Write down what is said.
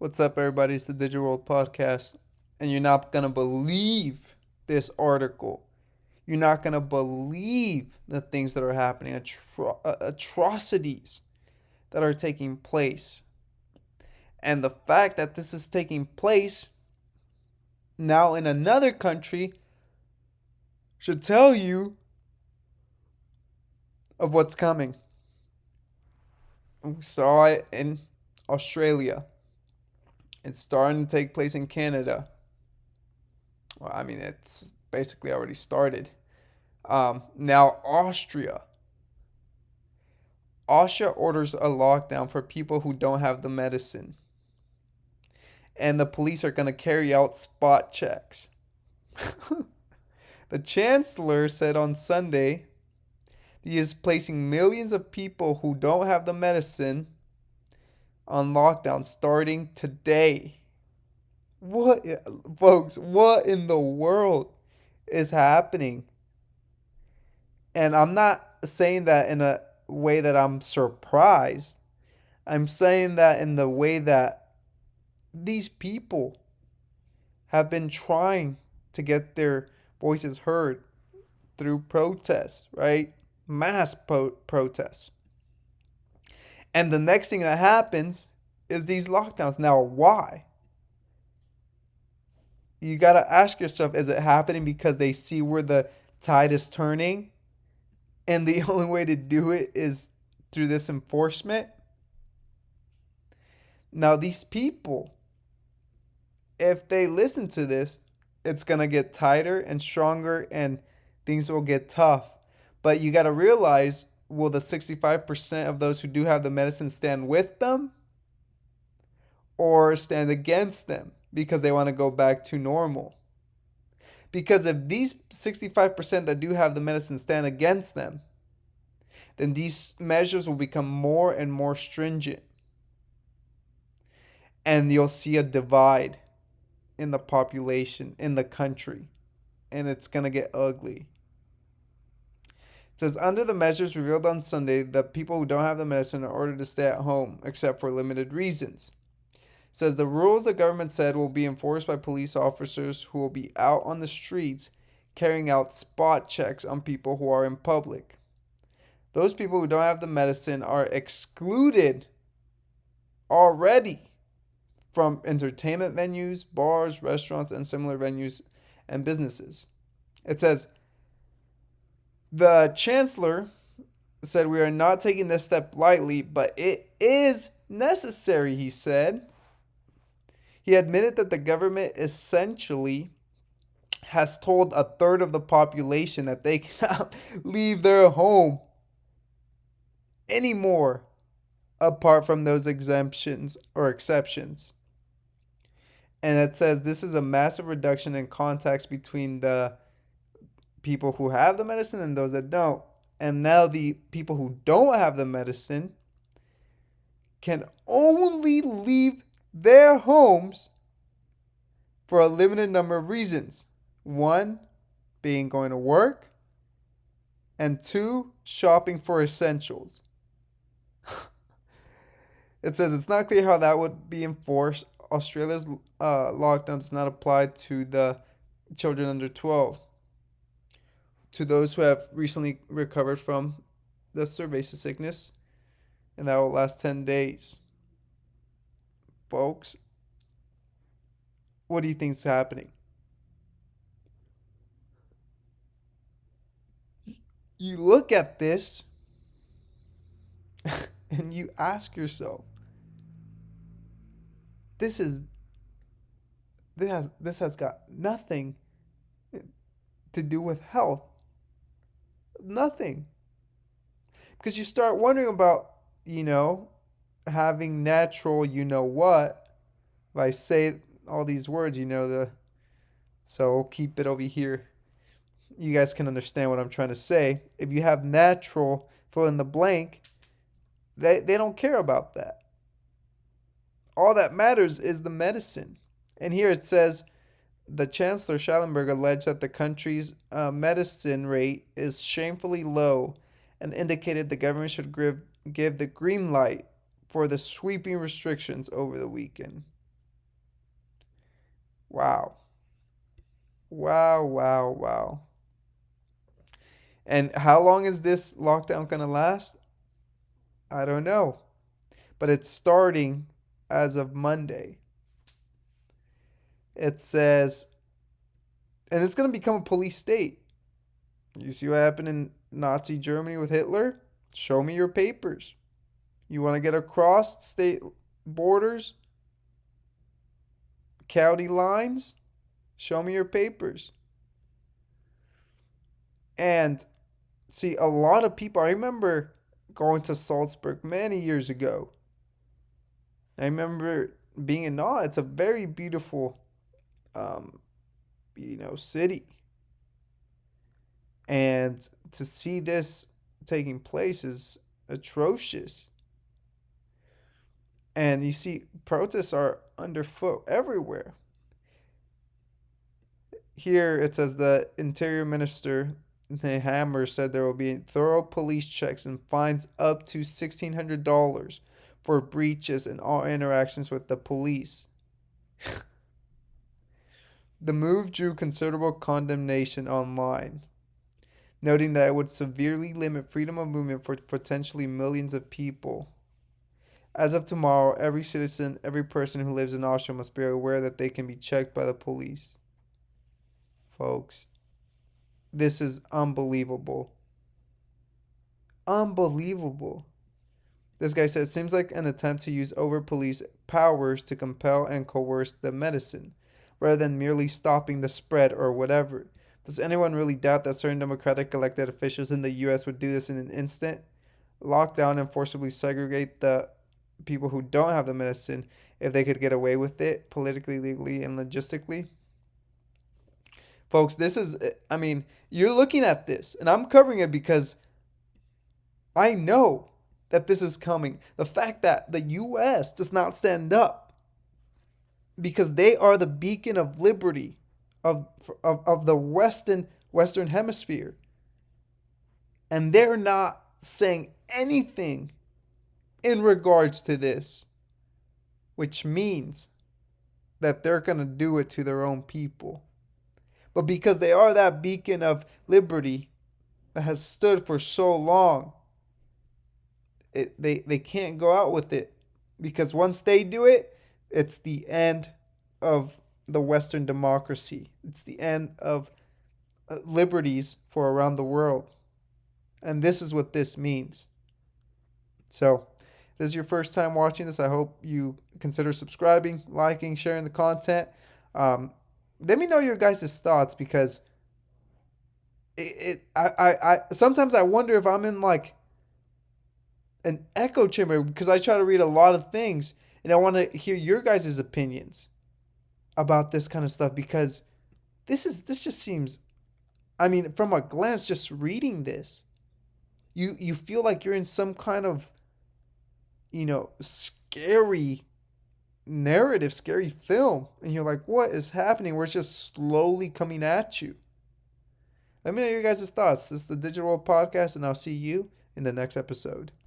What's up, everybody? It's the Digital World Podcast, and you're not gonna believe this article. You're not gonna believe the things that are happening, atrocities that are taking place, and the fact that this is taking place now in another country should tell you of what's coming. We saw it in Australia. It's starting to take place in Canada. Well, I mean, it's basically already started. Now, Austria. Austria orders a lockdown for people who don't have the medicine. And the police are going to carry out spot checks. The chancellor said on Sunday he is placing millions of people who don't have the medicine on lockdown starting today. What, folks, what in the world is happening? And I'm not saying that in a way that I'm surprised. I'm saying that in the way that these people have been trying to get their voices heard through protests, right? Mass protests. And the next thing that happens is these lockdowns. Now, why? You got to ask yourself, is it happening because they see where the tide is turning? And the only way to do it is through this enforcement? Now, these people, if they listen to this, it's going to get tighter and stronger and things will get tough. But you got to realize, will the 65% of those who do have the medicine stand with them or stand against them because they want to go back to normal? Because if these 65% that do have the medicine stand against them, then these measures will become more and more stringent. And you'll see a divide in the population, in the country. And it's going to get ugly. It says, under the measures revealed on Sunday, the people who don't have the medicine are ordered to stay at home, except for limited reasons. It says, the rules the government said will be enforced by police officers who will be out on the streets carrying out spot checks on people who are in public. Those people who don't have the medicine are excluded already from entertainment venues, bars, restaurants, and similar venues and businesses. It says, the chancellor said, we are not taking this step lightly, but it is necessary, he said. He admitted that the government essentially has told a third of the population that they cannot leave their home anymore apart from those exemptions or exceptions. And it says this is a massive reduction in contacts between the people who have the medicine and those that don't. And now the people who don't have the medicine can only leave their homes for a limited number of reasons. One, being going to work. And two, shopping for essentials. It says it's not clear how that would be enforced. Australia's lockdown does not apply to the children under 12. To those who have recently recovered from the cerveza sickness, and that will last 10 days. Folks, what do you think is happening? You look at this and you ask yourself, this has got nothing to do with health. Nothing. Because you start wondering about, having natural, what. If I say all these words, so keep it over here. You guys can understand what I'm trying to say. If you have natural, fill in the blank, they don't care about that. All that matters is the medicine. And here it says, the Chancellor Schallenberg alleged that the country's medicine rate is shamefully low and indicated the government should give the green light for the sweeping restrictions over the weekend. Wow. Wow, wow, wow. And how long is this lockdown going to last? I don't know. But it's starting as of Monday. It says, and it's going to become a police state. You see what happened in Nazi Germany with Hitler? Show me your papers. You want to get across state borders, county lines? Show me your papers. And see, a lot of people, I remember going to Salzburg many years ago. I remember being in awe. It's a very beautiful, um, city. And to see this taking place is atrocious. And you see, protests are underfoot everywhere. Here it says the Interior Minister Hammer said there will be thorough police checks and fines up to $1,600 for breaches and all interactions with the police. The move drew considerable condemnation online, noting that it would severely limit freedom of movement for potentially millions of people. As of tomorrow, every citizen, every person who lives in Austria must be aware that they can be checked by the police. Folks, this is unbelievable. Unbelievable. This guy says, seems like an attempt to use over police powers to compel and coerce the medicine, rather than merely stopping the spread or whatever. Does anyone really doubt that certain democratic elected officials in the US would do this in an instant? Lock down and forcibly segregate the people who don't have the medicine if they could get away with it politically, legally, and logistically? Folks, this is, I mean, you're looking at this, and I'm covering it because I know that this is coming. The fact that the US does not stand up because they are the beacon of liberty of the Western Hemisphere. And they're not saying anything in regards to this, which means that they're going to do it to their own people. But because they are that beacon of liberty that has stood for so long, they can't go out with it. Because once they do it, it's the end of the Western democracy. It's the end of liberties for around the world. And this is what this means. So, if this is your first time watching this, I hope you consider subscribing, liking, sharing the content. Let me know your guys' thoughts because I sometimes I wonder if I'm in like an echo chamber because I try to read a lot of things and I want to hear your guys' opinions about this kind of stuff because this just seems, I mean, from a glance, just reading this, you feel like you're in some kind of, scary narrative, scary film, and you're like, what is happening? Where it's just slowly coming at you. Let me know your guys' thoughts. This is the Digital World Podcast, and I'll see you in the next episode.